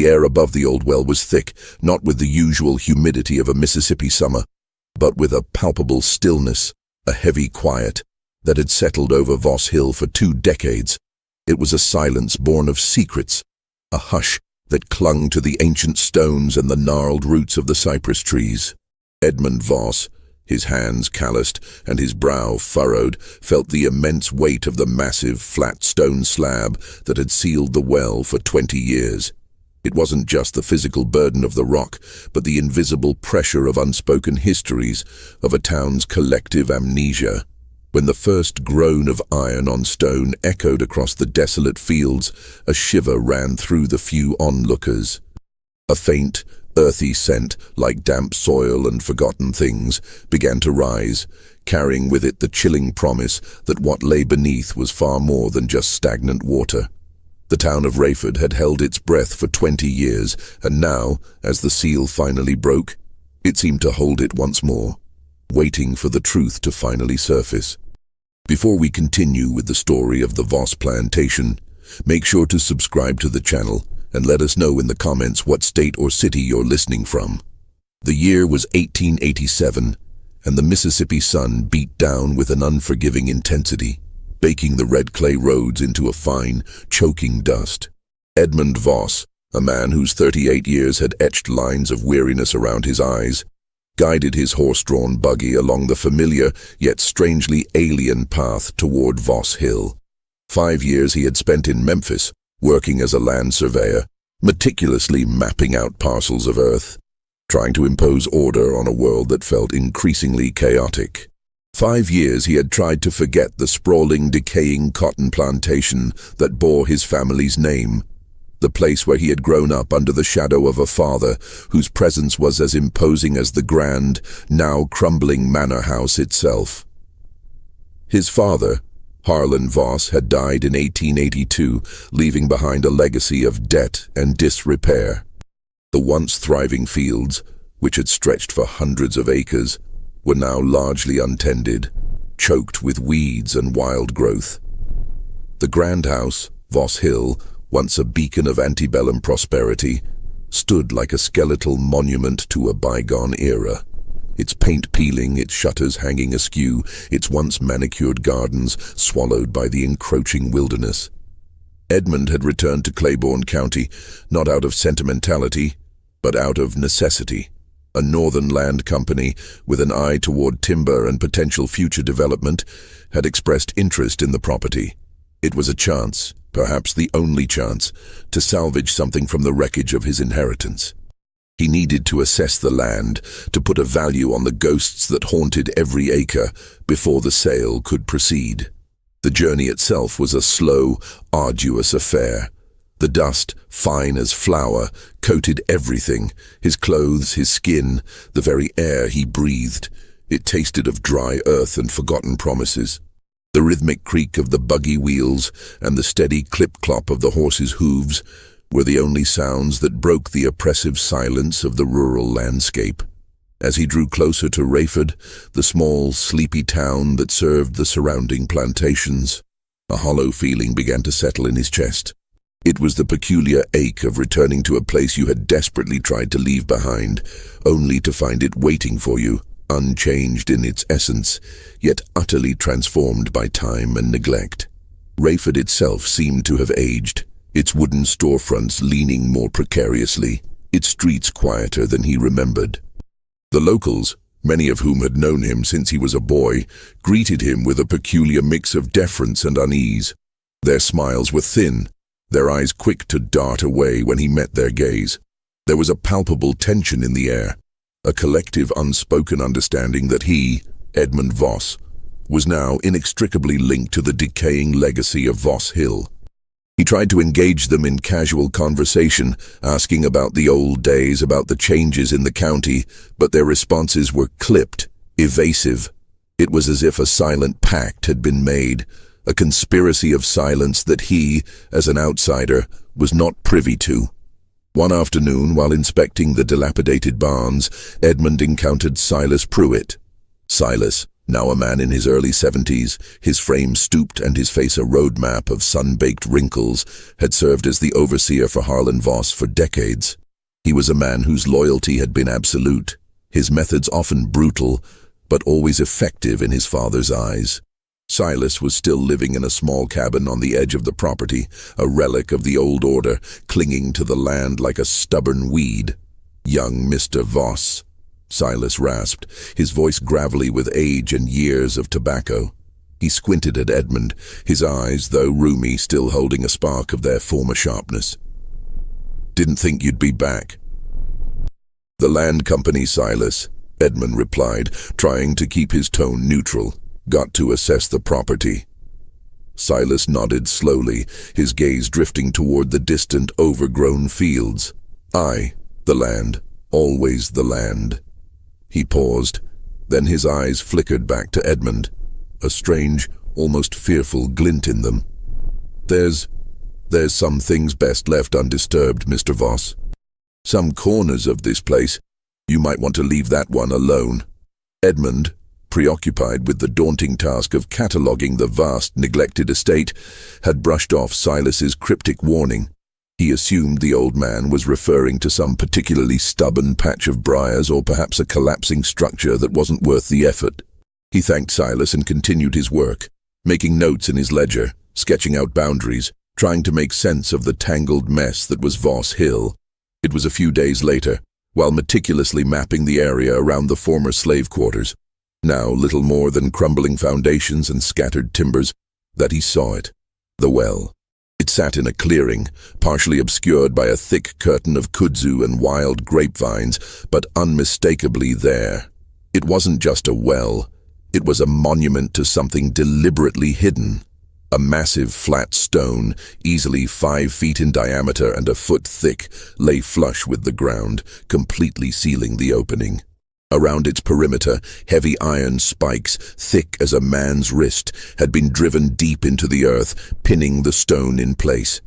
The air above the old well was thick, not with the usual humidity of a Mississippi summer, but with a palpable stillness, a heavy quiet, that had settled over Voss Hill for 2 decades. It was a silence born of secrets, a hush that clung to the ancient stones and the gnarled roots of the cypress trees. Edmund Voss, his hands calloused and his brow furrowed, felt the immense weight of the massive, flat stone slab that had sealed the well for 20 years. It wasn't just the physical burden of the rock, but the invisible pressure of unspoken histories, of a town's collective amnesia. When the first groan of iron on stone echoed across the desolate fields, a shiver ran through the few onlookers. A faint, earthy scent, like damp soil and forgotten things, began to rise, carrying with it the chilling promise that what lay beneath was far more than just stagnant water. The town of Rayford had held its breath for 20 years, and now, as the seal finally broke, it seemed to hold it once more, waiting for the truth to finally surface. Before we continue with the story of the Voss Plantation, make sure to subscribe to the channel and let us know in the comments what state or city you're listening from. The year was 1887, and the Mississippi sun beat down with an unforgiving intensity, baking the red clay roads into a fine, choking dust. Edmund Voss, a man whose 38 years had etched lines of weariness around his eyes, guided his horse-drawn buggy along the familiar yet strangely alien path toward Voss Hill. 5 years he had spent in Memphis, working as a land surveyor, meticulously mapping out parcels of earth, trying to impose order on a world that felt increasingly chaotic. 5 years he had tried to forget the sprawling, decaying cotton plantation that bore his family's name, the place where he had grown up under the shadow of a father whose presence was as imposing as the grand, now crumbling manor house itself. His father, Harlan Voss, had died in 1882, leaving behind a legacy of debt and disrepair. The once thriving fields, which had stretched for hundreds of acres, were now largely untended, choked with weeds and wild growth. The grand house, Voss Hill, once a beacon of antebellum prosperity, stood like a skeletal monument to a bygone era. Its paint peeling, its shutters hanging askew, its once manicured gardens swallowed by the encroaching wilderness. Edmund had returned to Claiborne County, not out of sentimentality, but out of necessity. A northern land company, with an eye toward timber and potential future development, had expressed interest in the property. It was a chance, perhaps the only chance, to salvage something from the wreckage of his inheritance. He needed to assess the land, to put a value on the ghosts that haunted every acre before the sale could proceed. The journey itself was a slow, arduous affair. The dust, fine as flour, coated everything, his clothes, his skin, the very air he breathed. It tasted of dry earth and forgotten promises. The rhythmic creak of the buggy wheels and the steady clip-clop of the horses' hooves were the only sounds that broke the oppressive silence of the rural landscape. As he drew closer to Rayford, the small, sleepy town that served the surrounding plantations, a hollow feeling began to settle in his chest. It was the peculiar ache of returning to a place you had desperately tried to leave behind, only to find it waiting for you, unchanged in its essence, yet utterly transformed by time and neglect. Rayford itself seemed to have aged, its wooden storefronts leaning more precariously, its streets quieter than he remembered. The locals, many of whom had known him since he was a boy, greeted him with a peculiar mix of deference and unease. Their smiles were thin, their eyes quick to dart away when he met their gaze. There was a palpable tension in the air, a collective unspoken understanding that he, Edmund Voss, was now inextricably linked to the decaying legacy of Voss Hill. He tried to engage them in casual conversation, asking about the old days, about the changes in the county, but their responses were clipped, evasive. It was as if a silent pact had been made, a conspiracy of silence that he, as an outsider, was not privy to. One afternoon, while inspecting the dilapidated barns, Edmund encountered Silas Pruitt. Silas, Now a man in his early 70s, his frame stooped and his face a roadmap of sun-baked wrinkles, had served as the overseer for Harlan Voss for decades. He was a man whose loyalty had been absolute, his methods often brutal, but always effective in his father's eyes. Silas was still living in a small cabin on the edge of the property, a relic of the old order, clinging to the land like a stubborn weed. "Young Mr. Voss," Silas rasped, his voice gravelly with age and years of tobacco. He squinted at Edmund, his eyes, though rheumy, still holding a spark of their former sharpness. "Didn't think you'd be back." "The land company, Silas," Edmund replied, trying to keep his tone neutral. "Got to assess the property." Silas nodded slowly, his gaze drifting toward the distant, overgrown fields. "Aye, the land, always the land." He paused, then his eyes flickered back to Edmund, a strange, almost fearful glint in them. There's some things best left undisturbed, Mr. Voss. Some corners of this place, you might want to leave that one alone." Edmund, preoccupied with the daunting task of cataloguing the vast, neglected estate, had brushed off Silas's cryptic warning. He assumed the old man was referring to some particularly stubborn patch of briars or perhaps a collapsing structure that wasn't worth the effort. He thanked Silas and continued his work, making notes in his ledger, sketching out boundaries, trying to make sense of the tangled mess that was Voss Hill. It was a few days later, while meticulously mapping the area around the former slave quarters, now little more than crumbling foundations and scattered timbers, that he saw it. The well. It sat in a clearing, partially obscured by a thick curtain of kudzu and wild grapevines, but unmistakably there. It wasn't just a well, it was a monument to something deliberately hidden. A massive flat stone, easily 5 feet in diameter and a foot thick, lay flush with the ground, completely sealing the opening. Around its perimeter, heavy iron spikes, thick as a man's wrist, had been driven deep into the earth, pinning the stone in place.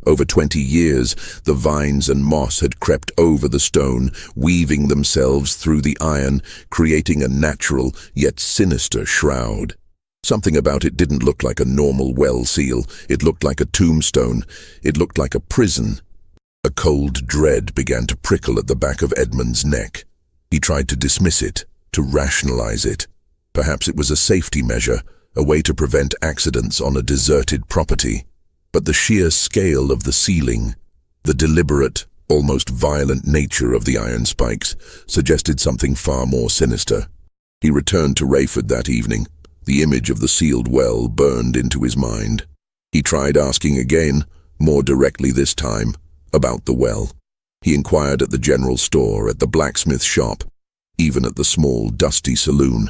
Over 20 years, the vines and moss had crept over the stone, weaving themselves through the iron, creating a natural yet sinister shroud. Something about it didn't look like a normal well seal. It looked like a tombstone. It looked like a prison. A cold dread began to prickle at the back of Edmund's neck. He tried to dismiss it, to rationalize it. Perhaps it was a safety measure, a way to prevent accidents on a deserted property. But the sheer scale of the sealing, the deliberate, almost violent nature of the iron spikes, suggested something far more sinister. He returned to Rayford that evening. The image of the sealed well burned into his mind. He tried asking again, more directly this time, about the well. He inquired at the general store, at the blacksmith shop, even at the small, dusty saloon.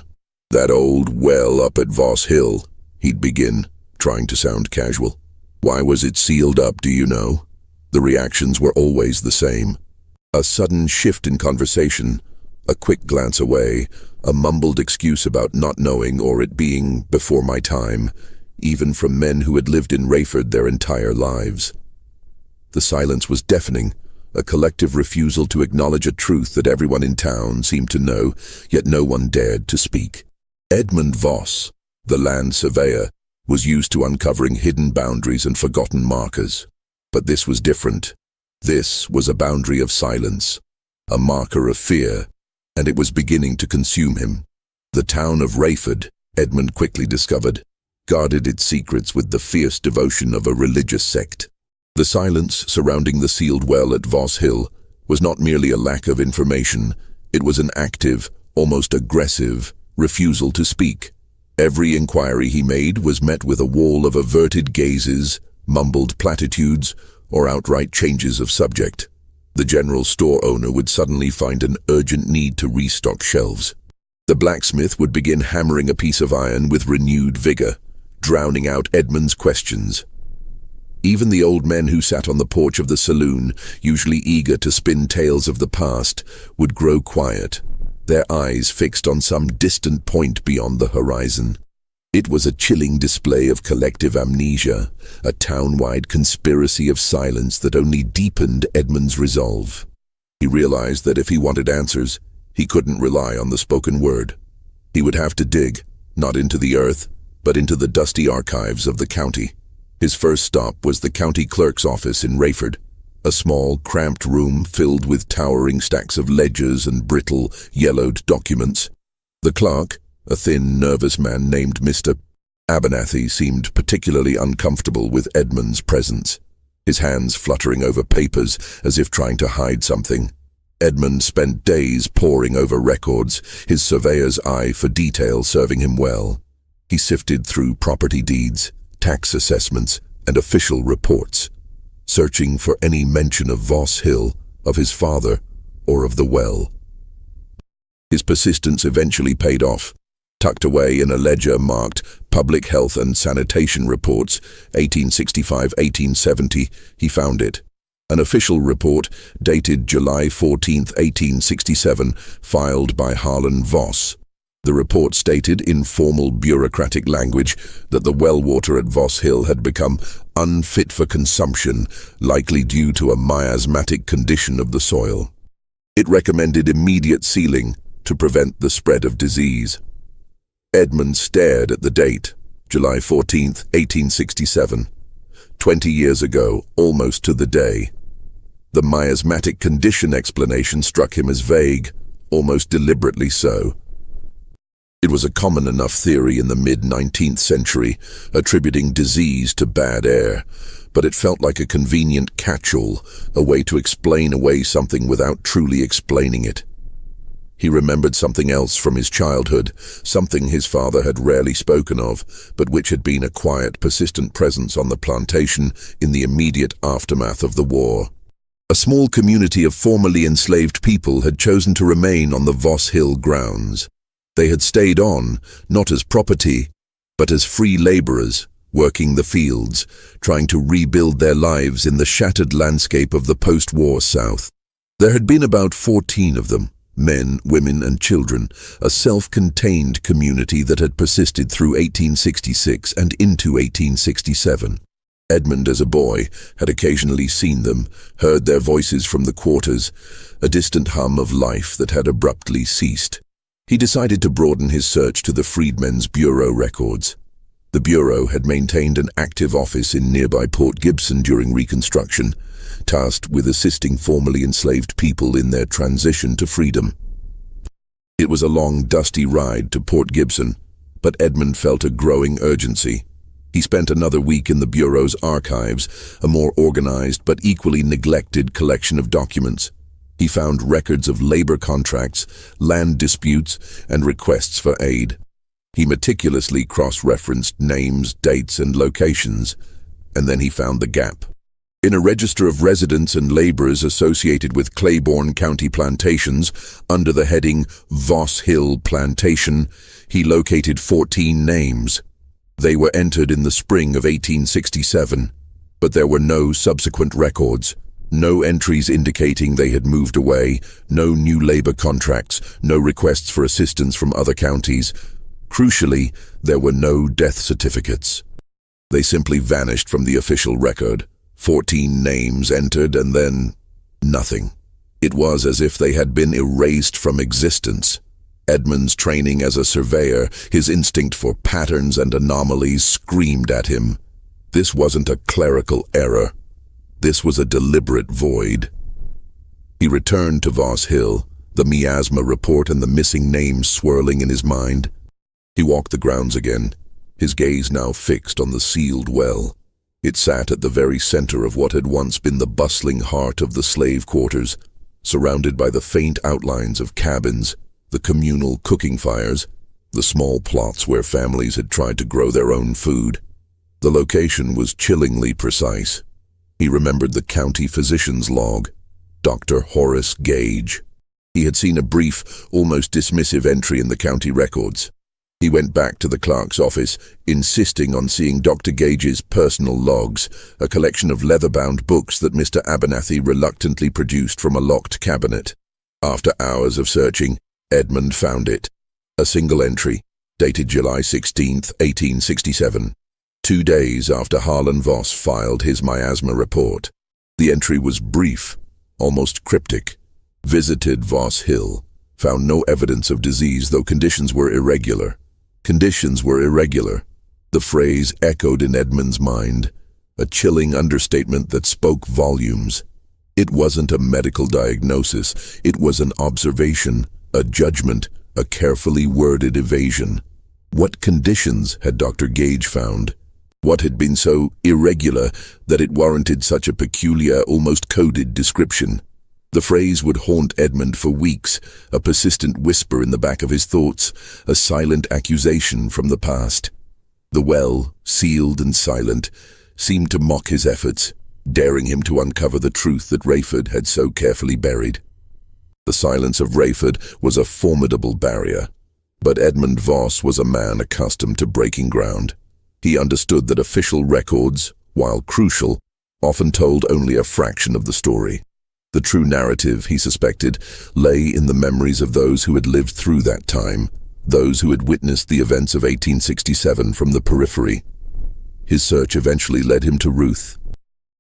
"That old well up at Voss Hill," he'd begin, trying to sound casual. "Why was it sealed up, do you know?" The reactions were always the same. A sudden shift in conversation, a quick glance away, a mumbled excuse about not knowing or it being before my time, even from men who had lived in Rayford their entire lives. The silence was deafening, a collective refusal to acknowledge a truth that everyone in town seemed to know, yet no one dared to speak. Edmund Voss, the land surveyor, was used to uncovering hidden boundaries and forgotten markers. But this was different. This was a boundary of silence, a marker of fear, and it was beginning to consume him. The town of Rayford, Edmund quickly discovered, guarded its secrets with the fierce devotion of a religious sect. The silence surrounding the sealed well at Voss Hill was not merely a lack of information, it was an active, almost aggressive, refusal to speak. Every inquiry he made was met with a wall of averted gazes, mumbled platitudes, or outright changes of subject. The general store owner would suddenly find an urgent need to restock shelves. The blacksmith would begin hammering a piece of iron with renewed vigor, drowning out Edmund's questions. Even the old men who sat on the porch of the saloon, usually eager to spin tales of the past, would grow quiet, their eyes fixed on some distant point beyond the horizon. It was a chilling display of collective amnesia, a town-wide conspiracy of silence that only deepened Edmund's resolve. He realized that if he wanted answers, he couldn't rely on the spoken word. He would have to dig, not into the earth, but into the dusty archives of the county. His first stop was the county clerk's office in Rayford, a small, cramped room filled with towering stacks of ledgers and brittle, yellowed documents. The clerk, a thin, nervous man named Mr. Abernathy, seemed particularly uncomfortable with Edmund's presence, his hands fluttering over papers as if trying to hide something. Edmund spent days poring over records, his surveyor's eye for detail serving him well. He sifted through property deeds, tax assessments, and official reports, searching for any mention of Voss Hill, of his father, or of the well. His persistence eventually paid off. Tucked away in a ledger marked Public Health and Sanitation Reports, 1865-1870, he found it. An official report, dated July 14, 1867, filed by Harlan Voss. The report stated in formal bureaucratic language that the well water at Voss Hill had become unfit for consumption, likely due to a miasmatic condition of the soil. It recommended immediate sealing to prevent the spread of disease. Edmund stared at the date, July 14, 1867. 20 years ago, almost to the day. The miasmatic condition explanation struck him as vague, almost deliberately so. It was a common enough theory in the mid-19th century, attributing disease to bad air, but it felt like a convenient catch-all, a way to explain away something without truly explaining it. He remembered something else from his childhood, something his father had rarely spoken of, but which had been a quiet, persistent presence on the plantation in the immediate aftermath of the war. A small community of formerly enslaved people had chosen to remain on the Voss Hill grounds. They had stayed on, not as property, but as free laborers, working the fields, trying to rebuild their lives in the shattered landscape of the post-war South. There had been about 14 of them, men, women, and children, a self-contained community that had persisted through 1866 and into 1867. Edmund, as a boy, had occasionally seen them, heard their voices from the quarters, a distant hum of life that had abruptly ceased. He decided to broaden his search to the Freedmen's Bureau records. The Bureau had maintained an active office in nearby Port Gibson during Reconstruction, tasked with assisting formerly enslaved people in their transition to freedom. It was a long, dusty ride to Port Gibson, but Edmund felt a growing urgency. He spent another week in the Bureau's archives, a more organized but equally neglected collection of documents. He found records of labor contracts, land disputes, and requests for aid. He meticulously cross-referenced names, dates, and locations, and then he found the gap. In a register of residents and laborers associated with Claiborne County plantations, under the heading Voss Hill Plantation, he located 14 names. They were entered in the spring of 1867, but there were no subsequent records, no entries indicating they had moved away, no new labor contracts, no requests for assistance from other counties. Crucially, there were no death certificates. They simply vanished from the official record. 14 names entered and then nothing. It was as if they had been erased from existence. Edmund's training as a surveyor, his instinct for patterns and anomalies screamed at him. This wasn't a clerical error. This was a deliberate void. He returned to Voss Hill, the miasma report and the missing names swirling in his mind. He walked the grounds again, his gaze now fixed on the sealed well. It sat at the very center of what had once been the bustling heart of the slave quarters, surrounded by the faint outlines of cabins, the communal cooking fires, the small plots where families had tried to grow their own food. The location was chillingly precise. He remembered the county physician's log, Dr. Horace Gage. He had seen a brief, almost dismissive entry in the county records. He went back to the clerk's office, insisting on seeing Dr. Gage's personal logs, a collection of leather-bound books that Mr. Abernathy reluctantly produced from a locked cabinet. After hours of searching, Edmund found it. A single entry, dated July 16, 1867, 2 days after Harlan Voss filed his miasma report. The entry was brief, almost cryptic. Visited Voss Hill. found no evidence of disease, though conditions were irregular. Conditions were irregular. The phrase echoed in Edmund's mind, a chilling understatement that spoke volumes. It wasn't a medical diagnosis, it was an observation, a judgment, a carefully worded evasion. What conditions had Dr. Gage found? What had been so irregular that it warranted such a peculiar, almost coded description? The phrase would haunt Edmund for weeks, a persistent whisper in the back of his thoughts, a silent accusation from the past. The well, sealed and silent, seemed to mock his efforts, daring him to uncover the truth that Rayford had so carefully buried. The silence of Rayford was a formidable barrier, but Edmund Voss was a man accustomed to breaking ground. He understood that official records, while crucial, often told only a fraction of the story. The true narrative, he suspected, lay in the memories of those who had lived through that time, those who had witnessed the events of 1867 from the periphery. His search eventually led him to Ruth.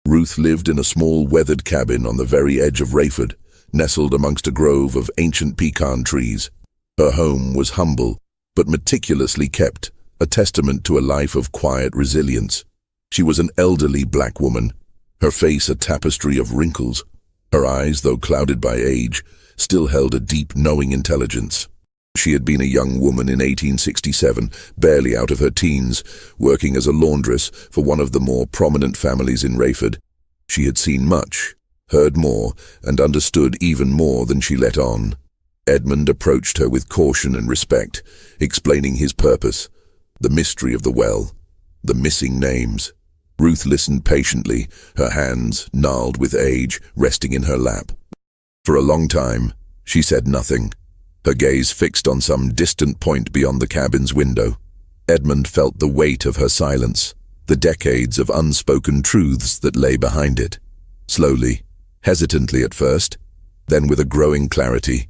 Ruth lived in a small weathered cabin on the very edge of Rayford, nestled amongst a grove of ancient pecan trees. Her home was humble, but meticulously kept, a testament to a life of quiet resilience. She was an elderly black woman, her face a tapestry of wrinkles. Her eyes, though clouded by age, still held a deep, knowing intelligence. She had been a young woman in 1867, barely out of her teens, working as a laundress for one of the more prominent families in Rayford. She had seen much, heard more, and understood even more than she let on. Edmund approached her with caution and respect, explaining his purpose, the mystery of the well, the missing names. Ruth listened patiently, her hands, gnarled with age, resting in her lap. For a long time, she said nothing, her gaze fixed on some distant point beyond the cabin's window. Edmund felt the weight of her silence, the decades of unspoken truths that lay behind it. Slowly, hesitantly at first, then with a growing clarity,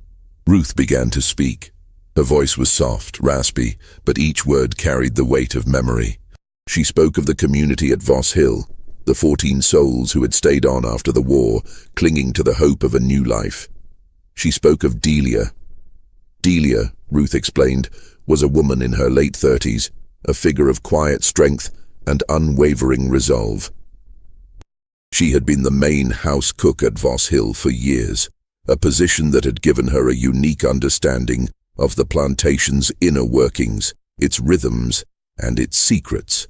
Ruth began to speak. Her voice was soft, raspy, but each word carried the weight of memory. She spoke of the community at Voss Hill, the 14 souls who had stayed on after the war, clinging to the hope of a new life. She spoke of Delia. Delia, Ruth explained, was a woman in her late 30s, a figure of quiet strength and unwavering resolve. She had been the main house cook at Voss Hill for years, a position that had given her a unique understanding of the plantation's inner workings, its rhythms, and its secrets.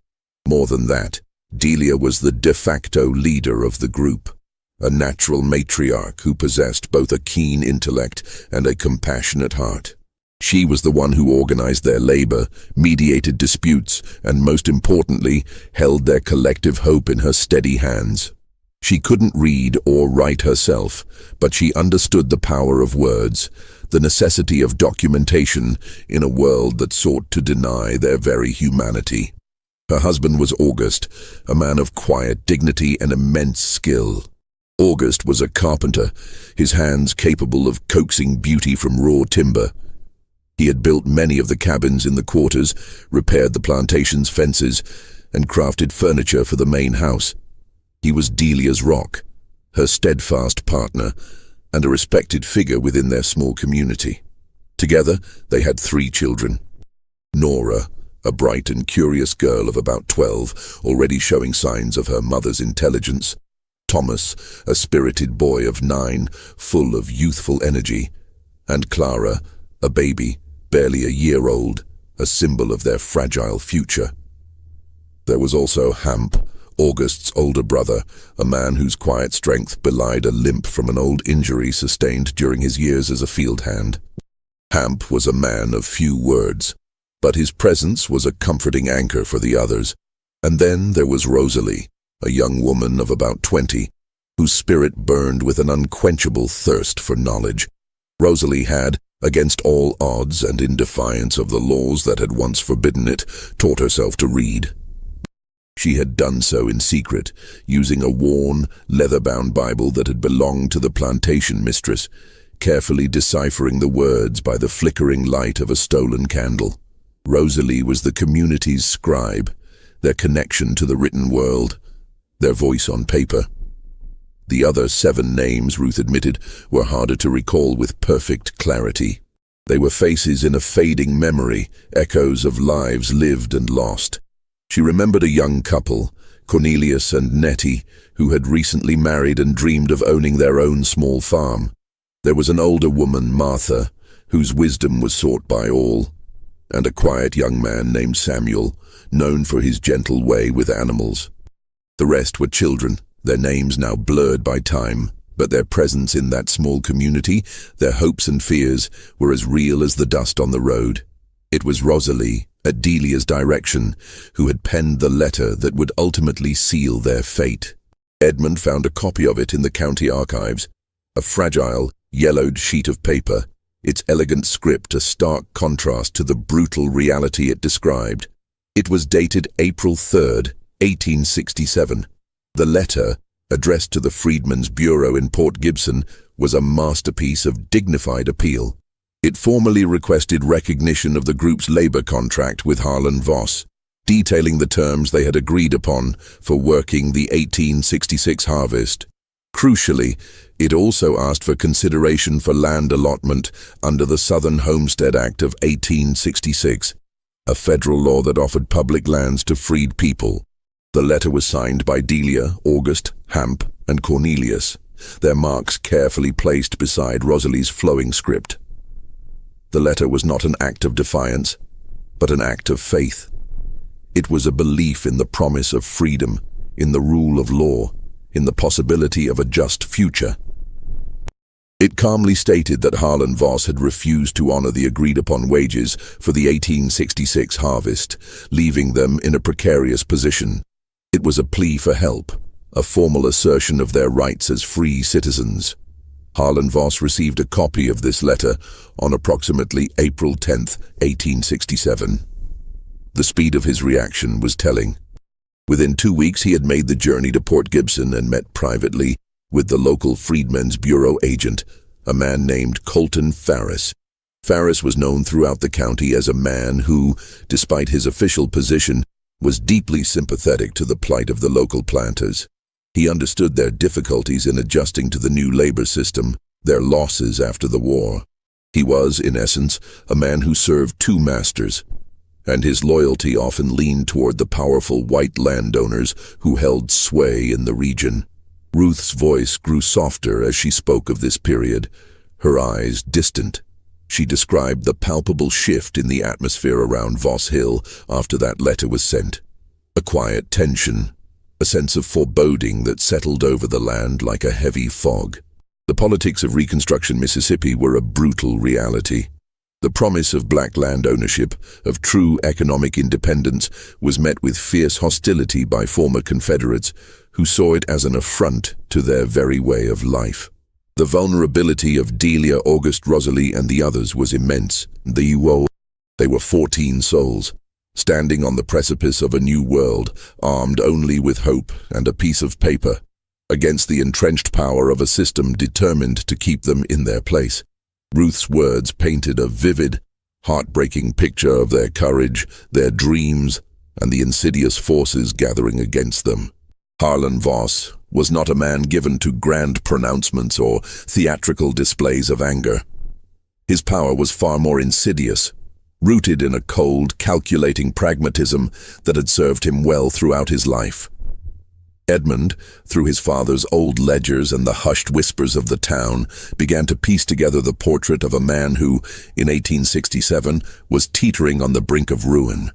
More than that, Delia was the de facto leader of the group, a natural matriarch who possessed both a keen intellect and a compassionate heart. She was the one who organized their labor, mediated disputes, and most importantly, held their collective hope in her steady hands. She couldn't read or write herself, but she understood the power of words, the necessity of documentation in a world that sought to deny their very humanity. Her husband was August, a man of quiet dignity and immense skill. August was a carpenter, his hands capable of coaxing beauty from raw timber. He had built many of the cabins in the quarters, repaired the plantation's fences, and crafted furniture for the main house. He was Delia's rock, her steadfast partner, and a respected figure within their small community. Together, they had 3 children. Nora, a bright and curious girl of about 12, already showing signs of her mother's intelligence. Thomas, a spirited boy of 9, full of youthful energy. And Clara, a baby, barely a year old, a symbol of their fragile future. There was also Hamp, August's older brother, a man whose quiet strength belied a limp from an old injury sustained during his years as a field hand. Hamp was a man of few words, but his presence was a comforting anchor for the others. And then there was Rosalie, a young woman of about 20, whose spirit burned with an unquenchable thirst for knowledge. Rosalie had, against all odds and in defiance of the laws that had once forbidden it, taught herself to read. She had done so in secret, using a worn, leather-bound Bible that had belonged to the plantation mistress, carefully deciphering the words by the flickering light of a stolen candle. Rosalie was the community's scribe, their connection to the written world, their voice on paper. The other 7 names, Ruth admitted, were harder to recall with perfect clarity. They were faces in a fading memory, echoes of lives lived and lost. She remembered a young couple, Cornelius and Nettie, who had recently married and dreamed of owning their own small farm. There was an older woman, Martha, whose wisdom was sought by all, and a quiet young man named Samuel, known for his gentle way with animals. The rest were children, their names now blurred by time, but their presence in that small community, their hopes and fears, were as real as the dust on the road. It was Rosalie, at Delia's direction, who had penned the letter that would ultimately seal their fate. Edmund found a copy of it in the county archives, a fragile, yellowed sheet of paper, its elegant script a stark contrast to the brutal reality it described. It was dated April 3rd, 1867. The letter, addressed to the Freedmen's Bureau in Port Gibson, was a masterpiece of dignified appeal. It formally requested recognition of the group's labor contract with Harlan Voss, detailing the terms they had agreed upon for working the 1866 harvest. Crucially, it also asked for consideration for land allotment under the Southern Homestead Act of 1866, a federal law that offered public lands to freed people. The letter was signed by Delia, August, Hamp, and Cornelius, their marks carefully placed beside Rosalie's flowing script. The letter was not an act of defiance, but an act of faith. It was a belief in the promise of freedom, in the rule of law, in the possibility of a just future. It calmly stated that Harlan Voss had refused to honor the agreed-upon wages for the 1866 harvest, leaving them in a precarious position. It was a plea for help, a formal assertion of their rights as free citizens. Harlan Voss received a copy of this letter on approximately April 10, 1867. The speed of his reaction was telling. Within 2 weeks he had made the journey to Port Gibson and met privately with the local Freedmen's Bureau agent, a man named Colton Farris. Farris was known throughout the county as a man who, despite his official position, was deeply sympathetic to the plight of the local planters. He understood their difficulties in adjusting to the new labor system, their losses after the war. He was, in essence, a man who served two masters, and his loyalty often leaned toward the powerful white landowners who held sway in the region. Ruth's voice grew softer as she spoke of this period, her eyes distant. She described the palpable shift in the atmosphere around Voss Hill after that letter was sent. A quiet tension, a sense of foreboding that settled over the land like a heavy fog. The politics of Reconstruction Mississippi were a brutal reality. The promise of black land ownership, of true economic independence, was met with fierce hostility by former Confederates who saw it as an affront to their very way of life. The vulnerability of Delia, August, Rosalie, and the others was immense. They were 14 souls, standing on the precipice of a new world, armed only with hope and a piece of paper, against the entrenched power of a system determined to keep them in their place. Ruth's words painted a vivid, heartbreaking picture of their courage, their dreams, and the insidious forces gathering against them. Harlan Voss was not a man given to grand pronouncements or theatrical displays of anger. His power was far more insidious, rooted in a cold, calculating pragmatism that had served him well throughout his life. Edmund, through his father's old ledgers and the hushed whispers of the town, began to piece together the portrait of a man who, in 1867, was teetering on the brink of ruin.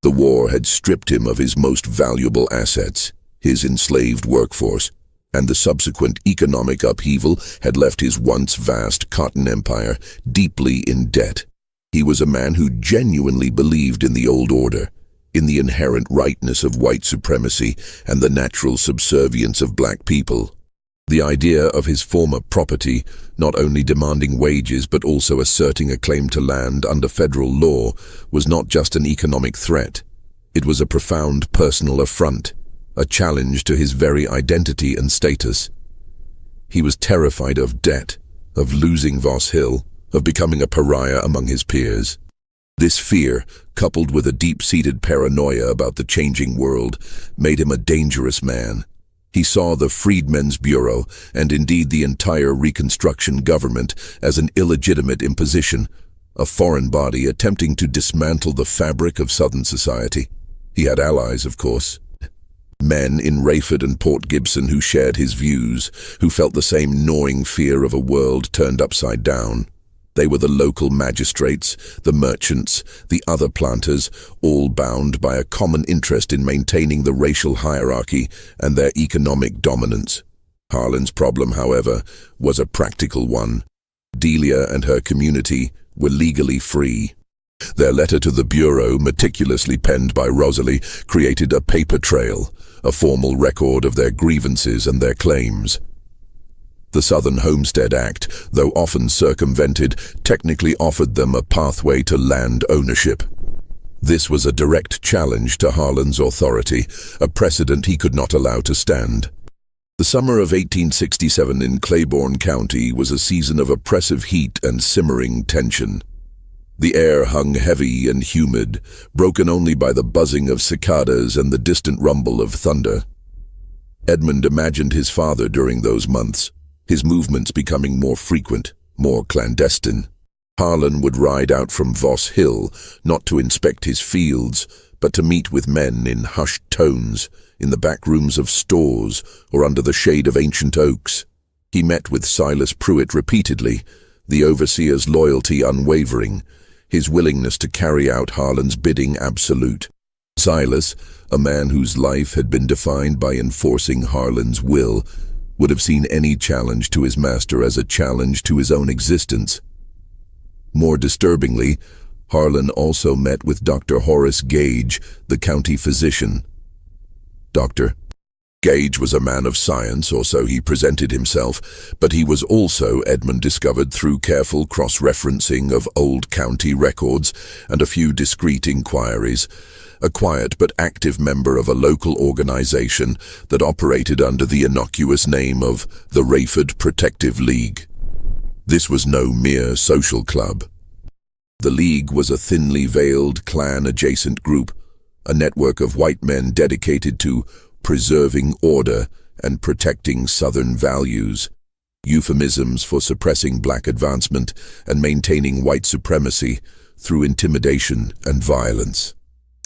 The war had stripped him of his most valuable assets, his enslaved workforce, and the subsequent economic upheaval had left his once vast cotton empire deeply in debt. He was a man who genuinely believed in the old order, in the inherent rightness of white supremacy and the natural subservience of black people. The idea of his former property not only demanding wages but also asserting a claim to land under federal law was not just an economic threat. It was a profound personal affront, a challenge to his very identity and status. He was terrified of debt, of losing Voss Hill, of becoming a pariah among his peers. This fear, coupled with a deep-seated paranoia about the changing world, made him a dangerous man. He saw the Freedmen's Bureau, and indeed the entire Reconstruction government, as an illegitimate imposition, a foreign body attempting to dismantle the fabric of Southern society. He had allies, of course. Men in Rayford and Port Gibson who shared his views, who felt the same gnawing fear of a world turned upside down. They were the local magistrates, the merchants, the other planters, all bound by a common interest in maintaining the racial hierarchy and their economic dominance. Harlan's problem, however, was a practical one. Delia and her community were legally free. Their letter to the Bureau, meticulously penned by Rosalie, created a paper trail, a formal record of their grievances and their claims. The Southern Homestead Act, though often circumvented, technically offered them a pathway to land ownership. This was a direct challenge to Harlan's authority, a precedent he could not allow to stand. The summer of 1867 in Claiborne County was a season of oppressive heat and simmering tension. The air hung heavy and humid, broken only by the buzzing of cicadas and the distant rumble of thunder. Edmund imagined his father during those months, his movements becoming more frequent, more clandestine. Harlan would ride out from Voss Hill, not to inspect his fields, but to meet with men in hushed tones, in the back rooms of stores or under the shade of ancient oaks. He met with Silas Pruitt repeatedly, the overseer's loyalty unwavering, his willingness to carry out Harlan's bidding absolute. Silas, a man whose life had been defined by enforcing Harlan's will, would have seen any challenge to his master as a challenge to his own existence. More disturbingly, Harlan also met with Dr. Horace Gage, the county physician. Dr. Gage was a man of science, or so he presented himself, but he was also, Edmund discovered through careful cross-referencing of old county records and a few discreet inquiries, a quiet but active member of a local organization that operated under the innocuous name of the Rayford Protective League. This was no mere social club. The League was a thinly veiled clan-adjacent group, a network of white men dedicated to preserving order and protecting Southern values, euphemisms for suppressing black advancement and maintaining white supremacy through intimidation and violence.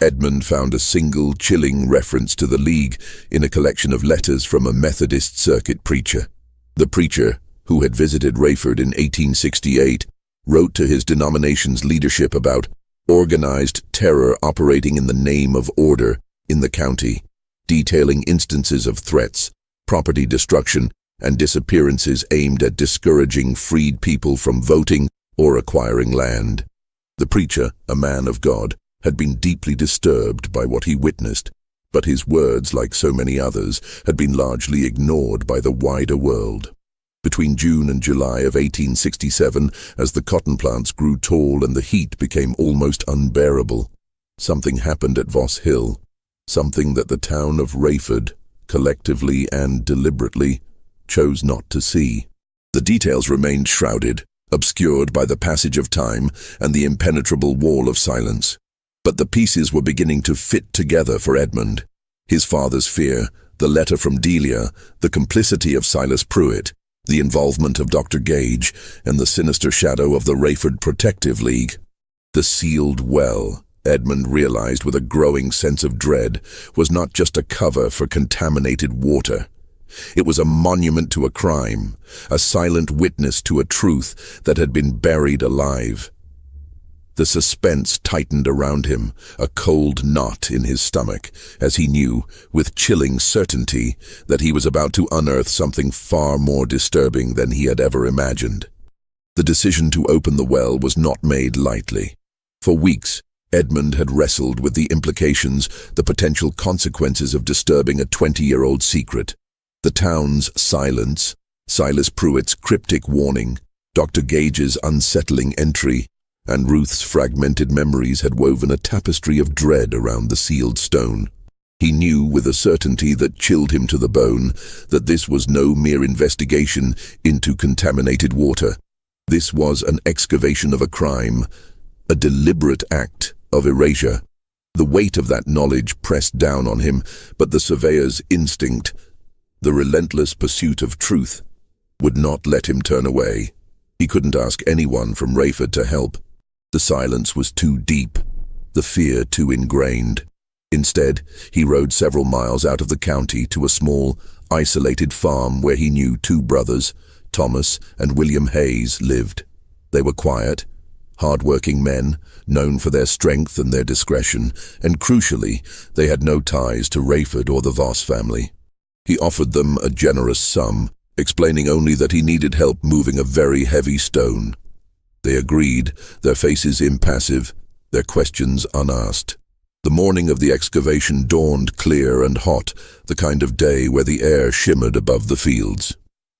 Edmund found a single chilling reference to the League in a collection of letters from a Methodist circuit preacher. The preacher, who had visited Rayford in 1868, wrote to his denomination's leadership about organized terror operating in the name of order in the county, detailing instances of threats, property destruction, and disappearances aimed at discouraging freed people from voting or acquiring land. The preacher, a man of God, had been deeply disturbed by what he witnessed, but his words, like so many others, had been largely ignored by the wider world. Between June and July of 1867, as the cotton plants grew tall and the heat became almost unbearable, something happened at Voss Hill, something that the town of Rayford, collectively and deliberately, chose not to see. The details remained shrouded, obscured by the passage of time and the impenetrable wall of silence. But the pieces were beginning to fit together for Edmund. His father's fear, the letter from Delia, the complicity of Silas Pruitt, the involvement of Dr. Gage, and the sinister shadow of the Rayford Protective League. The sealed well, Edmund realized with a growing sense of dread, was not just a cover for contaminated water. It was a monument to a crime, a silent witness to a truth that had been buried alive. The suspense tightened around him, a cold knot in his stomach, as he knew, with chilling certainty, that he was about to unearth something far more disturbing than he had ever imagined. The decision to open the well was not made lightly. For weeks, Edmund had wrestled with the implications, the potential consequences of disturbing a 20-year-old secret. The town's silence, Silas Pruitt's cryptic warning, Dr. Gage's unsettling entry, and Ruth's fragmented memories had woven a tapestry of dread around the sealed stone. He knew with a certainty that chilled him to the bone that this was no mere investigation into contaminated water. This was an excavation of a crime, a deliberate act of erasure. The weight of that knowledge pressed down on him, but the surveyor's instinct, the relentless pursuit of truth, would not let him turn away. He couldn't ask anyone from Rayford to help. The silence was too deep, the fear too ingrained. Instead, he rode several miles out of the county to a small, isolated farm where he knew two brothers, Thomas and William Hayes, lived. They were quiet, hard-working men, known for their strength and their discretion, and crucially, they had no ties to Rayford or the Voss family. He offered them a generous sum, explaining only that he needed help moving a very heavy stone. They agreed, their faces impassive, their questions unasked. The morning of the excavation dawned clear and hot, the kind of day where the air shimmered above the fields.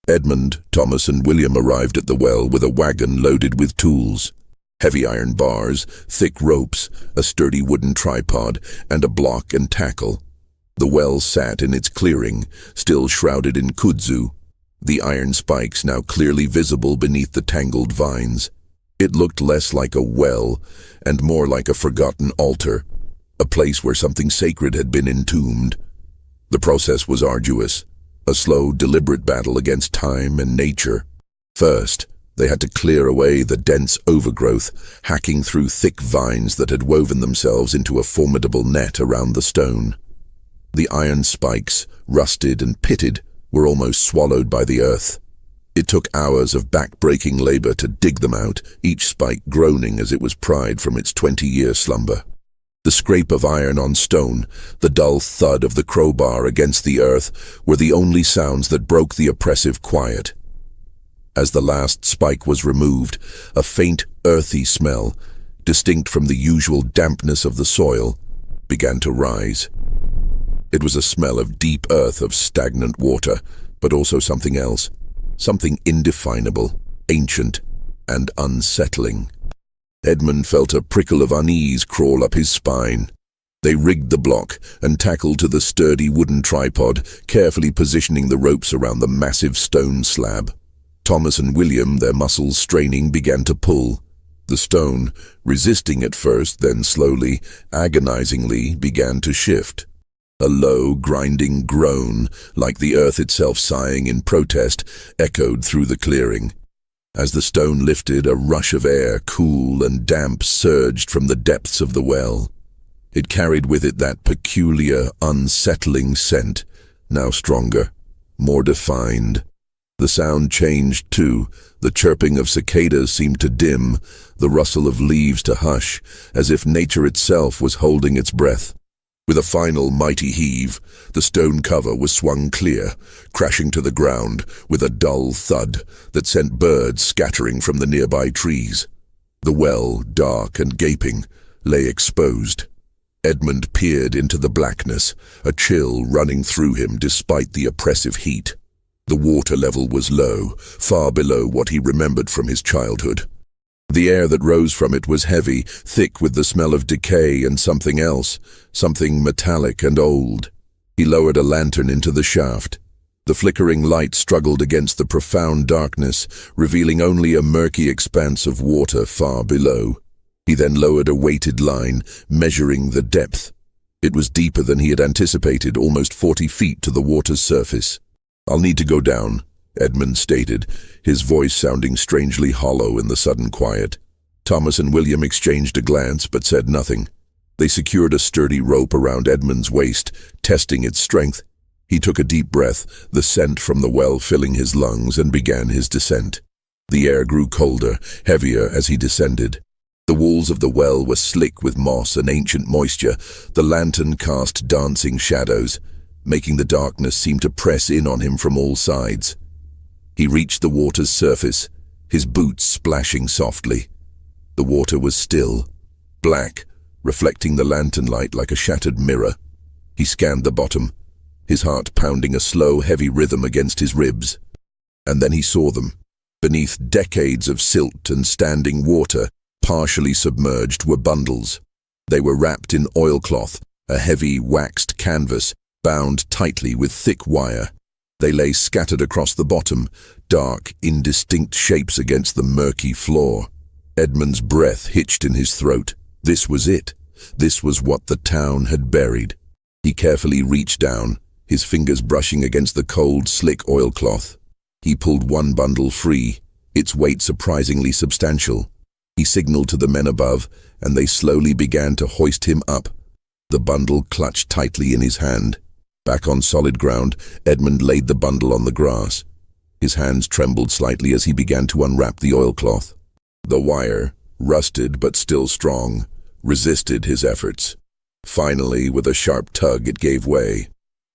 Edmund, Thomas and William arrived at the well with a wagon loaded with tools. Heavy iron bars, thick ropes, a sturdy wooden tripod, and a block and tackle. The well sat in its clearing, still shrouded in kudzu, the iron spikes now clearly visible beneath the tangled vines. It looked less like a well and more like a forgotten altar, a place where something sacred had been entombed. The process was arduous, a slow, deliberate battle against time and nature. First, they had to clear away the dense overgrowth, hacking through thick vines that had woven themselves into a formidable net around the stone. The iron spikes, rusted and pitted, were almost swallowed by the earth. It took hours of back-breaking labor to dig them out, each spike groaning as it was pried from its 20-year slumber. The scrape of iron on stone, the dull thud of the crowbar against the earth, were the only sounds that broke the oppressive quiet. As the last spike was removed, a faint, earthy smell, distinct from the usual dampness of the soil, began to rise. It was a smell of deep earth, of stagnant water, but also something else, something indefinable, ancient, and unsettling. Edmund felt a prickle of unease crawl up his spine. They rigged the block and tackled to the sturdy wooden tripod, carefully positioning the ropes around the massive stone slab. Thomas and William, their muscles straining, began to pull. The stone, resisting at first, then slowly, agonizingly, began to shift. A low, grinding groan, like the earth itself sighing in protest, echoed through the clearing. As the stone lifted, a rush of air, cool and damp, surged from the depths of the well. It carried with it that peculiar, unsettling scent, now stronger, more defined. The sound changed too. The chirping of cicadas seemed to dim, the rustle of leaves to hush, as if nature itself was holding its breath. With a final mighty heave, the stone cover was swung clear, crashing to the ground with a dull thud that sent birds scattering from the nearby trees. The well, dark and gaping, lay exposed. Edmund peered into the blackness, a chill running through him despite the oppressive heat. The water level was low, far below what he remembered from his childhood. The air that rose from it was heavy, thick with the smell of decay and something else, something metallic and old. He lowered a lantern into the shaft. The flickering light struggled against the profound darkness, revealing only a murky expanse of water far below. He then lowered a weighted line, measuring the depth. It was deeper than he had anticipated, almost 40 feet to the water's surface. "I'll need to go down," Edmund stated, his voice sounding strangely hollow in the sudden quiet. Thomas and William exchanged a glance but said nothing. They secured a sturdy rope around Edmund's waist, testing its strength. He took a deep breath, the scent from the well filling his lungs, and began his descent. The air grew colder, heavier as he descended. The walls of the well were slick with moss and ancient moisture. The lantern cast dancing shadows, making the darkness seem to press in on him from all sides. He reached the water's surface, his boots splashing softly. The water was still, black, reflecting the lantern light like a shattered mirror. He scanned the bottom, his heart pounding a slow, heavy rhythm against his ribs. And then he saw them. Beneath decades of silt and standing water, partially submerged, were bundles. They were wrapped in oilcloth, a heavy, waxed canvas, bound tightly with thick wire. They lay scattered across the bottom, dark, indistinct shapes against the murky floor. Edmund's breath hitched in his throat. This was it. This was what the town had buried. He carefully reached down, his fingers brushing against the cold, slick oilcloth. He pulled one bundle free, its weight surprisingly substantial. He signaled to the men above, and they slowly began to hoist him up, the bundle clutched tightly in his hand. Back on solid ground, Edmund laid the bundle on the grass. His hands trembled slightly as he began to unwrap the oilcloth. The wire, rusted but still strong, resisted his efforts. Finally, with a sharp tug, it gave way.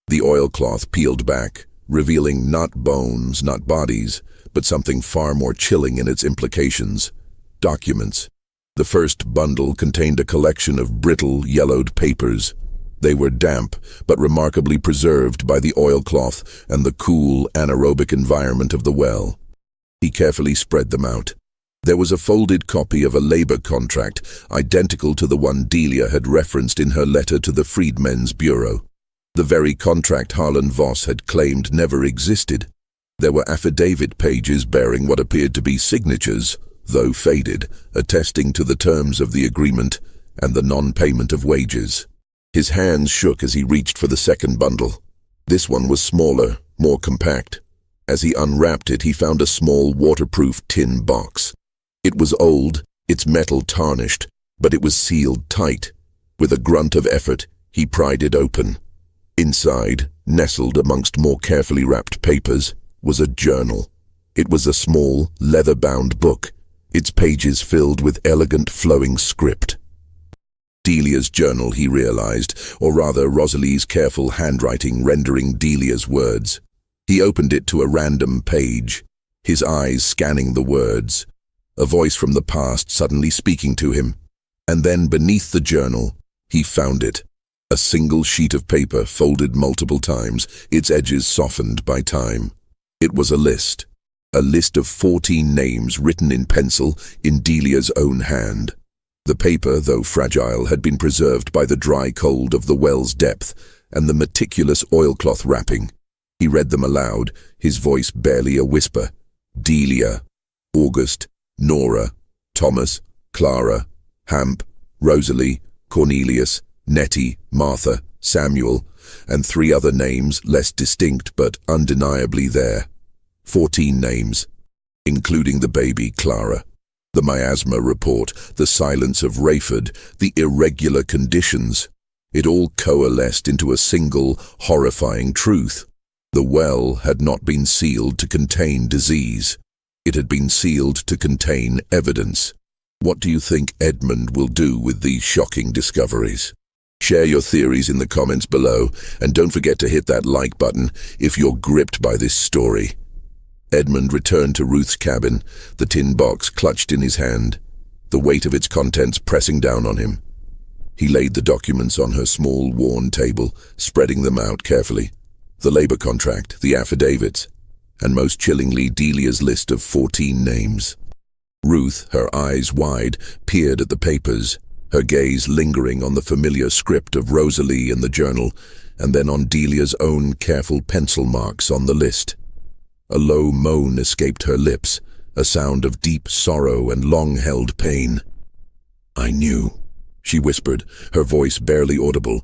The oilcloth peeled back, revealing not bones, not bodies, but something far more chilling in its implications. Documents. The first bundle contained a collection of brittle, yellowed papers. They were damp, but remarkably preserved by the oilcloth and the cool, anaerobic environment of the well. He carefully spread them out. There was a folded copy of a labor contract, identical to the one Delia had referenced in her letter to the Freedmen's Bureau. The very contract Harlan Voss had claimed never existed. There were affidavit pages bearing what appeared to be signatures, though faded, attesting to the terms of the agreement and the non-payment of wages. His hands shook as he reached for the second bundle. This one was smaller, more compact. As he unwrapped it, he found a small, waterproof tin box. It was old, its metal tarnished, but it was sealed tight. With a grunt of effort, he pried it open. Inside, nestled amongst more carefully wrapped papers, was a journal. It was a small, leather-bound book, its pages filled with elegant flowing script. Delia's journal, he realized, or rather Rosalie's careful handwriting rendering Delia's words. He opened it to a random page, his eyes scanning the words. A voice from the past suddenly speaking to him. And then beneath the journal, he found it. A single sheet of paper folded multiple times, its edges softened by time. It was a list of 14 names written in pencil in Delia's own hand. The paper, though fragile, had been preserved by the dry cold of the well's depth and the meticulous oilcloth wrapping. He read them aloud, his voice barely a whisper. Delia, August, Nora, Thomas, Clara, Hamp, Rosalie, Cornelius, Nettie, Martha, Samuel, and 3 other names less distinct but undeniably there. 14 names, including the baby Clara. The miasma report, the silence of Rayford, the irregular conditions. It all coalesced into a single, horrifying truth. The well had not been sealed to contain disease. It had been sealed to contain evidence. What do you think Edmund will do with these shocking discoveries? Share your theories in the comments below, and don't forget to hit that like button if you're gripped by this story. Edmund returned to Ruth's cabin, the tin box clutched in his hand, the weight of its contents pressing down on him. He laid the documents on her small, worn table, spreading them out carefully. The labor contract, the affidavits, and most chillingly Delia's list of 14 names. Ruth, her eyes wide, peered at the papers, her gaze lingering on the familiar script of Rosalie in the journal, and then on Delia's own careful pencil marks on the list. A low moan escaped her lips, a sound of deep sorrow and long-held pain. "I knew," she whispered, her voice barely audible.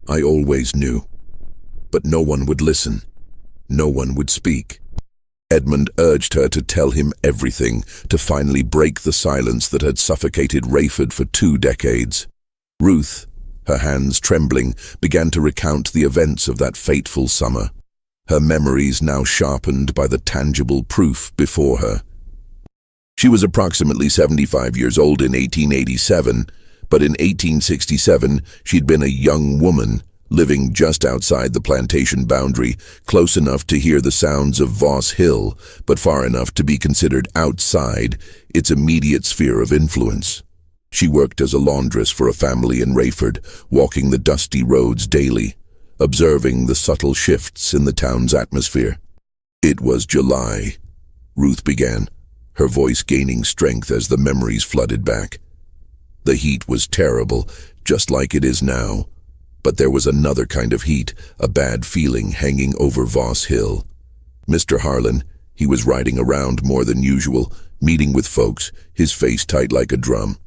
"I always knew." But no one would listen. No one would speak. Edmund urged her to tell him everything, to finally break the silence that had suffocated Rayford for 2 decades. Ruth, her hands trembling, began to recount the events of that fateful summer, her memories now sharpened by the tangible proof before her. She was approximately 75 years old in 1887, but in 1867 she'd been a young woman, living just outside the plantation boundary, close enough to hear the sounds of Voss Hill, but far enough to be considered outside its immediate sphere of influence. She worked as a laundress for a family in Rayford, walking the dusty roads daily, observing the subtle shifts in the town's atmosphere. "It was July," Ruth began, her voice gaining strength as the memories flooded back. "The heat was terrible, just like it is now. But there was another kind of heat, a bad feeling hanging over Voss Hill. Mr. Harlan, he was riding around more than usual, meeting with folks, his face tight like a drum.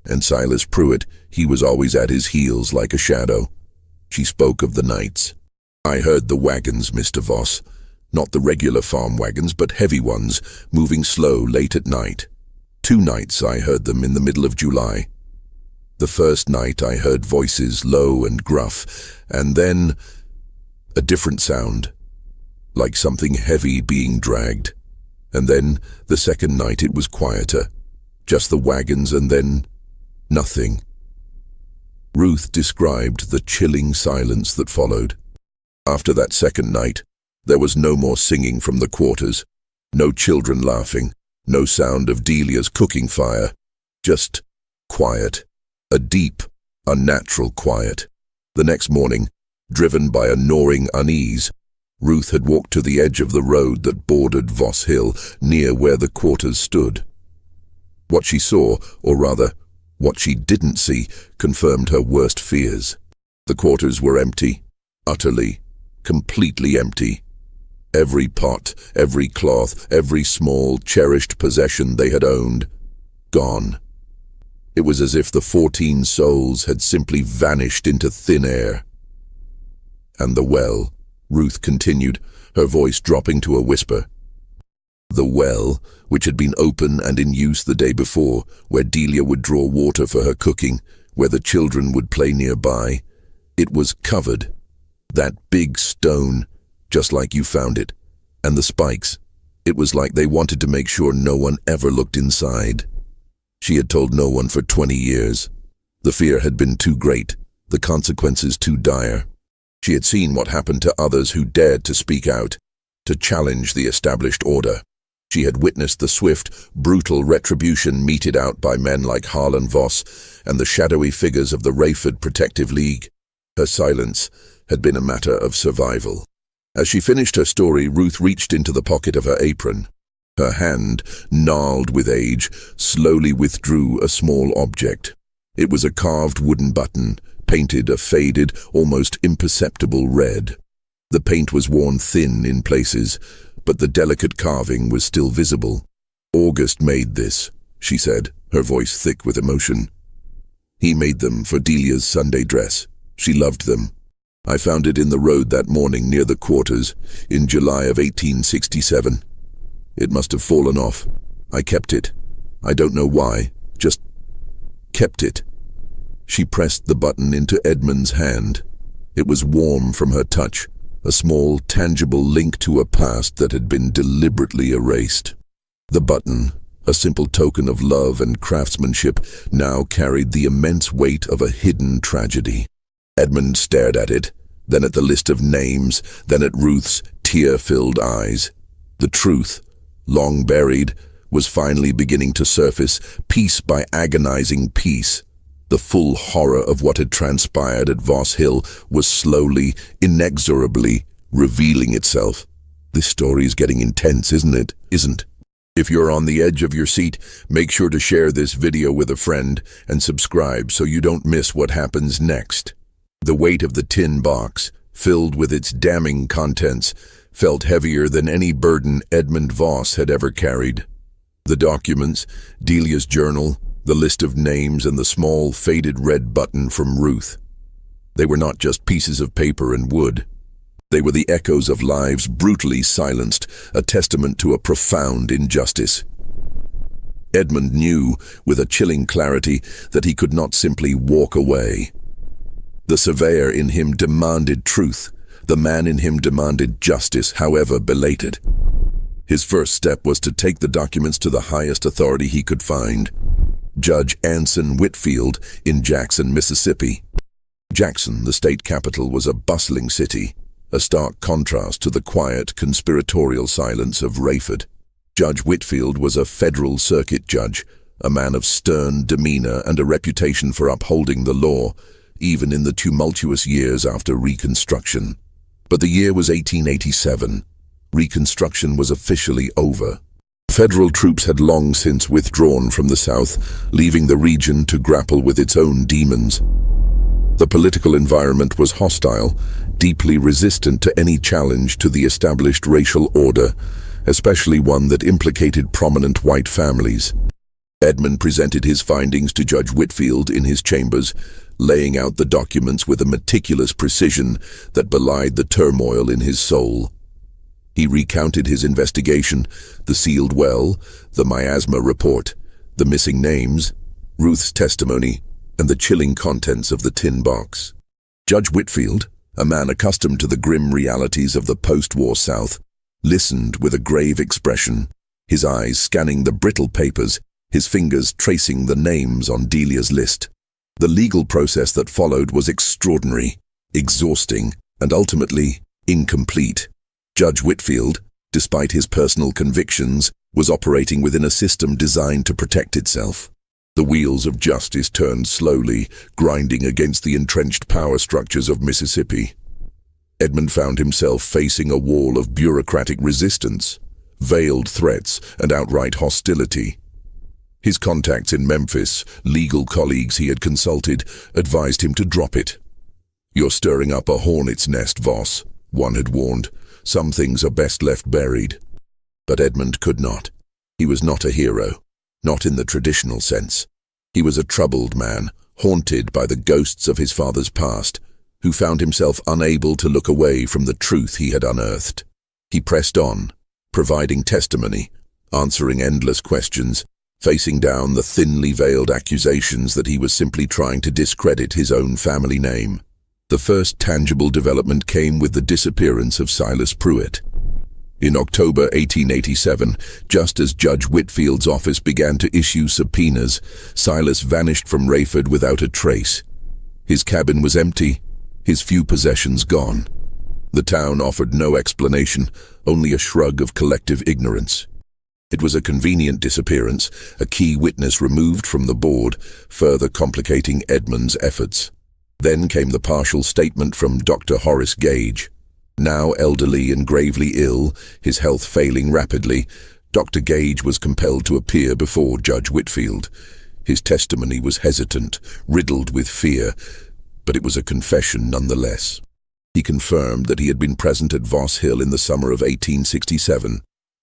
And Silas Pruitt, he was always at his heels like a shadow." She spoke of the nights. "I heard the wagons, Mr. Voss. Not the regular farm wagons, but heavy ones, moving slow late at night. 2 nights I heard them in the middle of July. The first night I heard voices low and gruff, and then a different sound, like something heavy being dragged. And then the second night it was quieter, just the wagons and then nothing. Ruth described the chilling silence that followed. After that second night, there was no more singing from the quarters, no children laughing, no sound of Delia's cooking fire, just quiet, a deep, unnatural quiet. The next morning, driven by a gnawing unease, Ruth had walked to the edge of the road that bordered Voss Hill, near where the quarters stood. What she saw, or rather, what she didn't see, confirmed her worst fears. The quarters were empty, utterly, completely empty. Every pot, every cloth, every small, cherished possession they had owned, gone. It was as if the 14 souls had simply vanished into thin air. And the well, Ruth continued, her voice dropping to a whisper. The well, which had been open and in use the day before, where Delia would draw water for her cooking, where the children would play nearby, it was covered. That big stone, just like you found it, and the spikes. It was like they wanted to make sure no one ever looked inside. She had told no one for 20 years. The fear had been too great, the consequences too dire. She had seen what happened to others who dared to speak out, to challenge the established order. She had witnessed the swift, brutal retribution meted out by men like Harlan Voss and the shadowy figures of the Rayford Protective League. Her silence had been a matter of survival. As she finished her story, Ruth reached into the pocket of her apron. Her hand, gnarled with age, slowly withdrew a small object. It was a carved wooden button, painted a faded, almost imperceptible red. The paint was worn thin in places, but the delicate carving was still visible. August made this, she said, her voice thick with emotion. He made them for Delia's Sunday dress. She loved them. I found it in the road that morning near the quarters, in July of 1867. It must have fallen off. I kept it. I don't know why, just kept it. She pressed the button into Edmund's hand. It was warm from her touch, a small, tangible link to a past that had been deliberately erased. The button, a simple token of love and craftsmanship, now carried the immense weight of a hidden tragedy. Edmund stared at it, then at the list of names, then at Ruth's tear-filled eyes. The truth, long buried, was finally beginning to surface, piece by agonizing piece. The full horror of what had transpired at Voss Hill was slowly, inexorably revealing itself. This story is getting intense, isn't it? Isn't? If you're on the edge of your seat, make sure to share this video with a friend and subscribe so you don't miss what happens next. The weight of the tin box, filled with its damning contents, felt heavier than any burden Edmund Voss had ever carried. The documents, Delia's journal, the list of names, and the small, faded red button from Ruth. They were not just pieces of paper and wood. They were the echoes of lives brutally silenced, a testament to a profound injustice. Edmund knew, with a chilling clarity, that he could not simply walk away. The surveyor in him demanded truth. The man in him demanded justice, however belated. His first step was to take the documents to the highest authority he could find, Judge Anson Whitfield in Jackson, Mississippi. Jackson, the state capital, was a bustling city, a stark contrast to the quiet, conspiratorial silence of Rayford. Judge Whitfield was a federal circuit judge, a man of stern demeanor and a reputation for upholding the law, even in the tumultuous years after Reconstruction. But the year was 1887. Reconstruction was officially over. Federal troops had long since withdrawn from the South, leaving the region to grapple with its own demons. The political environment was hostile, deeply resistant to any challenge to the established racial order, especially one that implicated prominent white families. Edmund presented his findings to Judge Whitfield in his chambers, laying out the documents with a meticulous precision that belied the turmoil in his soul. He recounted his investigation, the sealed well, the miasma report, the missing names, Ruth's testimony, and the chilling contents of the tin box. Judge Whitfield, a man accustomed to the grim realities of the post-war South, listened with a grave expression, his eyes scanning the brittle papers, his fingers tracing the names on Delia's list. The legal process that followed was extraordinary, exhausting, and ultimately incomplete. Judge Whitfield, despite his personal convictions, was operating within a system designed to protect itself. The wheels of justice turned slowly, grinding against the entrenched power structures of Mississippi. Edmund found himself facing a wall of bureaucratic resistance, veiled threats, and outright hostility. His contacts in Memphis, legal colleagues he had consulted, advised him to drop it. "You're stirring up a hornet's nest, Voss," one had warned. "Some things are best left buried." But Edmund could not. He was not a hero, not in the traditional sense. He was a troubled man, haunted by the ghosts of his father's past, who found himself unable to look away from the truth he had unearthed. He pressed on, providing testimony, answering endless questions, facing down the thinly veiled accusations that he was simply trying to discredit his own family name. The first tangible development came with the disappearance of Silas Pruitt. In October 1887, just as Judge Whitfield's office began to issue subpoenas, Silas vanished from Rayford without a trace. His cabin was empty, his few possessions gone. The town offered no explanation, only a shrug of collective ignorance. It was a convenient disappearance, a key witness removed from the board, further complicating Edmund's efforts. Then came the partial statement from Dr. Horace Gage. Now elderly and gravely ill, his health failing rapidly, Dr. Gage was compelled to appear before Judge Whitfield. His testimony was hesitant, riddled with fear, but it was a confession nonetheless. He confirmed that he had been present at Voss Hill in the summer of 1867.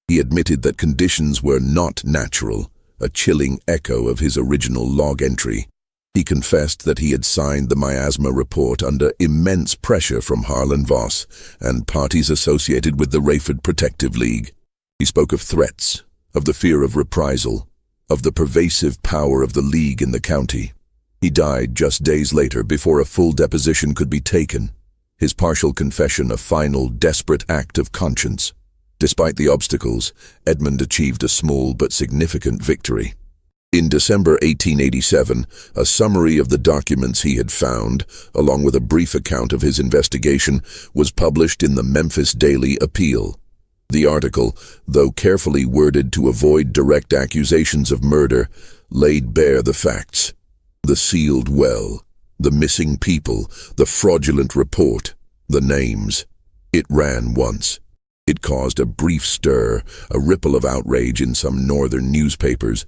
He admitted that conditions were not natural, a chilling echo of his original log entry. He confessed that he had signed the miasma report under immense pressure from Harlan Voss and parties associated with the Rayford Protective League. He spoke of threats, of the fear of reprisal, of the pervasive power of the League in the county. He died just days later before a full deposition could be taken, his partial confession a final, desperate act of conscience. Despite the obstacles, Edmund achieved a small but significant victory. In December 1887, a summary of the documents he had found, along with a brief account of his investigation, was published in the Memphis Daily Appeal. The article, though carefully worded to avoid direct accusations of murder, laid bare the facts. The sealed well, the missing people, the fraudulent report, the names. It ran once. It caused a brief stir, a ripple of outrage in some northern newspapers,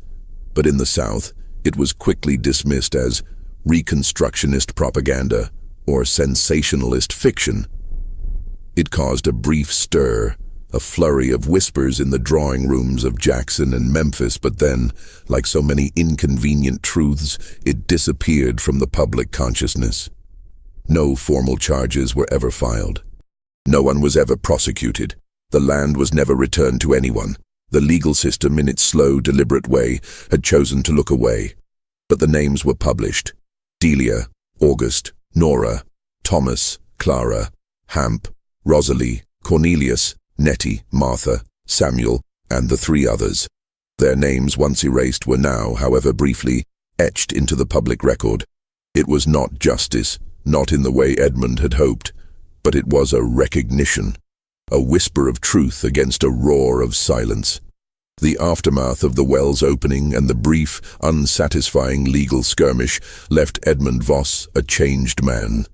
but in the South, it was quickly dismissed as Reconstructionist propaganda or sensationalist fiction. It caused a brief stir, a flurry of whispers in the drawing rooms of Jackson and Memphis, but then, like so many inconvenient truths, it disappeared from the public consciousness. No formal charges were ever filed. No one was ever prosecuted. The land was never returned to anyone. The legal system, in its slow, deliberate way, had chosen to look away. But the names were published. Delia, August, Nora, Thomas, Clara, Hamp, Rosalie, Cornelius, Nettie, Martha, Samuel, and the three others. Their names, once erased, were now, however briefly, etched into the public record. It was not justice, not in the way Edmund had hoped, but it was a recognition. A whisper of truth against a roar of silence. The aftermath of the well's opening and the brief, unsatisfying legal skirmish left Edmund Voss a changed man.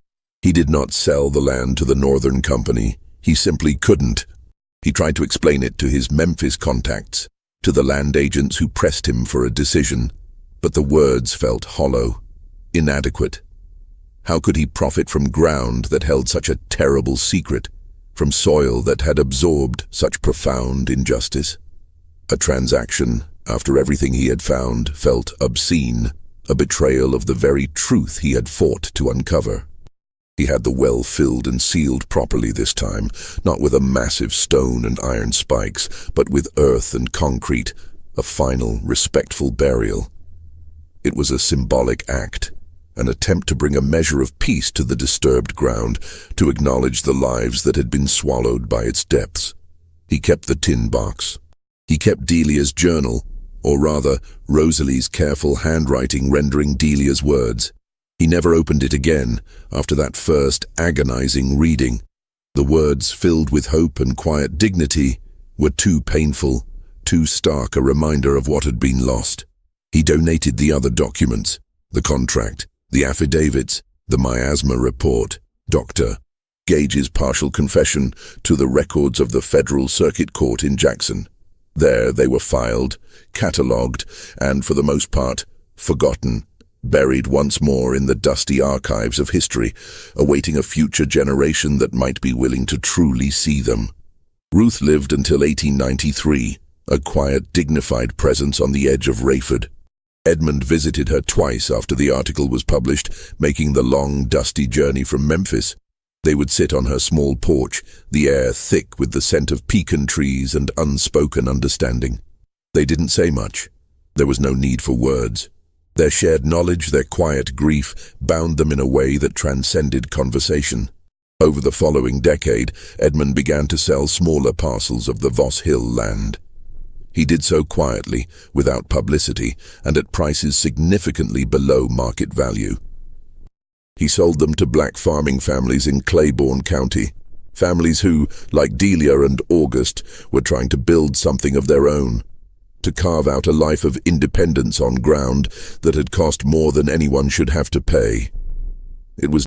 He did not sell the land to the Northern Company. He simply couldn't. He tried to explain it to his Memphis contacts, to the land agents who pressed him for a decision, but the words felt hollow, inadequate. How could he profit from ground that held such a terrible secret? From soil that had absorbed such profound injustice? A transaction, after everything he had found, felt obscene, a betrayal of the very truth he had fought to uncover. He had the well filled and sealed properly this time, not with a massive stone and iron spikes, but with earth and concrete, a final, respectful burial. It was a symbolic act, an attempt to bring a measure of peace to the disturbed ground, to acknowledge the lives that had been swallowed by its depths. He kept the tin box. He kept Delia's journal, or rather, Rosalie's careful handwriting rendering Delia's words. He never opened it again after that first agonizing reading. The words, filled with hope and quiet dignity, were too painful, too stark a reminder of what had been lost. He donated the other documents, the contract, the affidavits, the miasma report, Dr. Gage's partial confession, to the records of the Federal Circuit Court in Jackson. There they were filed, catalogued, and for the most part, forgotten, buried once more in the dusty archives of history, awaiting a future generation that might be willing to truly see them. Ruth lived until 1893, a quiet, dignified presence on the edge of Rayford. Edmund visited her twice after the article was published, making the long, dusty journey from Memphis. They would sit on her small porch, the air thick with the scent of pecan trees and unspoken understanding. They didn't say much. There was no need for words. Their shared knowledge, their quiet grief, bound them in a way that transcended conversation. Over the following decade, Edmund began to sell smaller parcels of the Voss Hill land. He did so quietly, without publicity, and at prices significantly below market value. He sold them to black farming families in Claiborne County, families who, like Delia and August, were trying to build something of their own, to carve out a life of independence on ground that had cost more than anyone should have to pay. It was